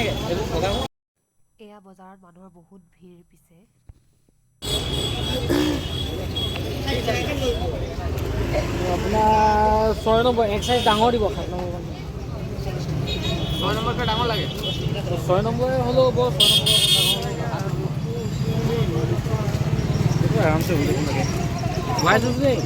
এয়া বজাৰত মানুহৰ বহুত ভিৰ পিছে আপোনাৰ 6 নম্বৰ এক সাইজ ডাঙৰ দিব 7 নম্বৰ 6 নম্বৰটো ডাঙৰ লাগে 6 নম্বৰ হলো হ'ব 6 নম্বৰ আৰামছে হৈ যাব লাগে হোৱাইট আছে দেই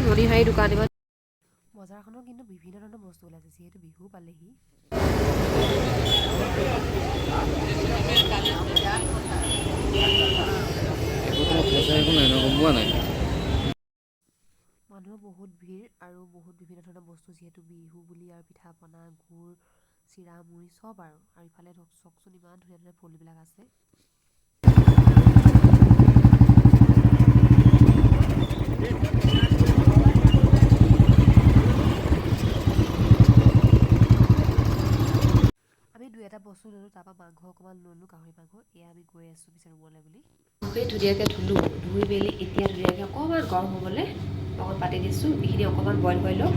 মণিহাৰী দোকান দিব বজাৰখনত কিন্তু বিভিন্ন ধৰণৰ বস্তু ওলাইছে যিহেতু বিহু পালেহি মানুহৰ বহুত ভিৰ আৰু বহুত বিভিন্ন ধৰণৰ বস্তু যিহেতু বিহু বুলি আৰু পিঠা পনা গুড় চিৰা মুড়ি চব আৰু ইফালে চকচোন ইমান ধুনীয়া ধুনীয়া ফুলবিলাক আছে আমি দুই এটা বস্তু ল'লোঁ তাৰপৰা মাংস অকণমান ল'লোঁ গাহৰি মাংস এয়া আমি গৈ আছোঁ পিছে ৰুমলৈ বুলি খুবেই ধুনীয়াকৈ ধুলোঁ ধুই মেলি এতিয়া ধুনীয়াকৈ অকণমান গৰম হ'বলৈ অকণ পাতি দিছোঁ এইখিনি অকণমান বইল কৰি লওঁ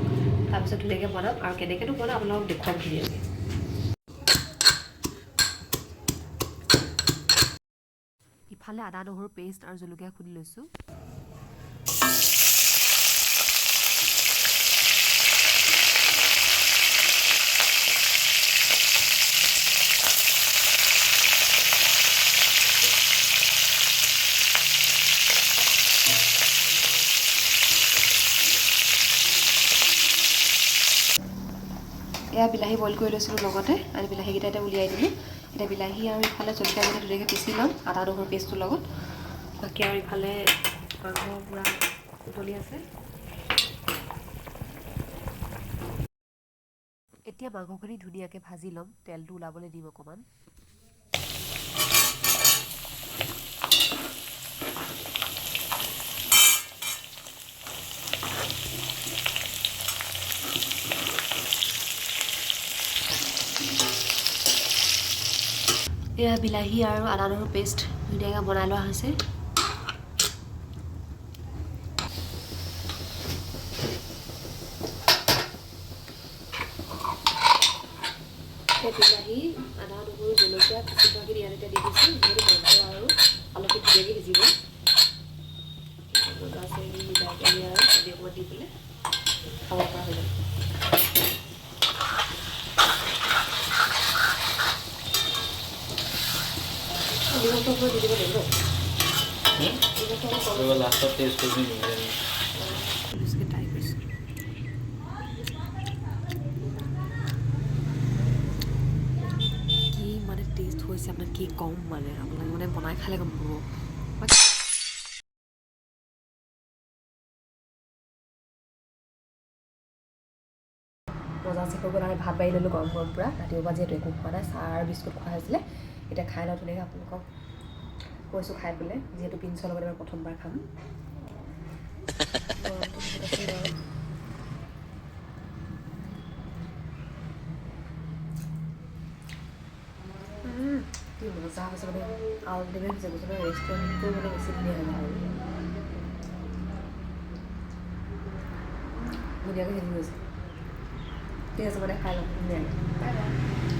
তাৰপিছত ধুনীয়াকৈ বনাম আৰু কেনেকৈনো বনাম আপোনালোকক দেখুৱাম ধুনীয়াকৈ ইফালে আদা নহৰু পেষ্ট আৰু জলকীয়া খুন্দি লৈছোঁ এয়া বিলাহী বইল কৰি লৈছিলোঁ লগতে আৰু বিলাহীকেইটা এতিয়া উলিয়াই দিলোঁ এতিয়া বিলাহী আৰু ইফালে জলকীয়াকেইটা ধুনীয়াকৈ পিচি ল'ম আদা নহৰু পেষ্টটোৰ লগত বাকী আৰু ইফালে মাংস পূৰা উতলি আছে এতিয়া মাংসখিনি ধুনীয়াকৈ ভাজি ল'ম তেলটো ওলাবলৈ দিম অকণমান এয়া বিলাহী আৰু আদা নহৰু পেষ্ট ধুনীয়াকৈ বনাই লোৱা হৈছে বিলাহী আদা নহৰু জলকীয়া পিচি থোৱাখিনি ইয়াত এতিয়া দি দিছোঁ যিহেতু মাংস আৰু আলুখিনি ধুনীয়াকৈ সিজিব মজা আছে সিজাই পেলি আৰু পানী অকণমান দি পেলাই খাব পৰা হৈ যাব নিমখটো অকণমান দি দিব লাগিব লাষ্টত টেষ্ট কৰি ট্ৰাই কৰিছোঁ কি মানে টেষ্ট হৈছে আপোনাক কি ক'ম মানে আপোনালোকে মানে বনাই খালে গম পাব মজা আছে হৈ গ'ল আৰু ভাত বাঢ়ি ল'লোঁ গৰম গৰম পূৰা ৰাতিপুৱা যিহেতু একো খোৱা নাই চাহ আৰু বিস্কুট খোৱা হৈছিলে এতিয়া খাই লওঁ ধুনীয়াকৈ আপোনালোকক কৈছোঁ খাই পেলাই যিহেতু পিঞ্চৰ লগত এবাৰ প্ৰথমবাৰ খাম কি মজা হৈছে মানে আল্টিমেট হৈছে কৈছোঁ মানে ৰেষ্টুৰেণ্টটো মানে বেছি ধুনীয়া হয় আৰু ধুনীয়াকৈ সিজি গৈছে ঠিক আছে মানে খাই লওঁ ধুনীয়াকৈ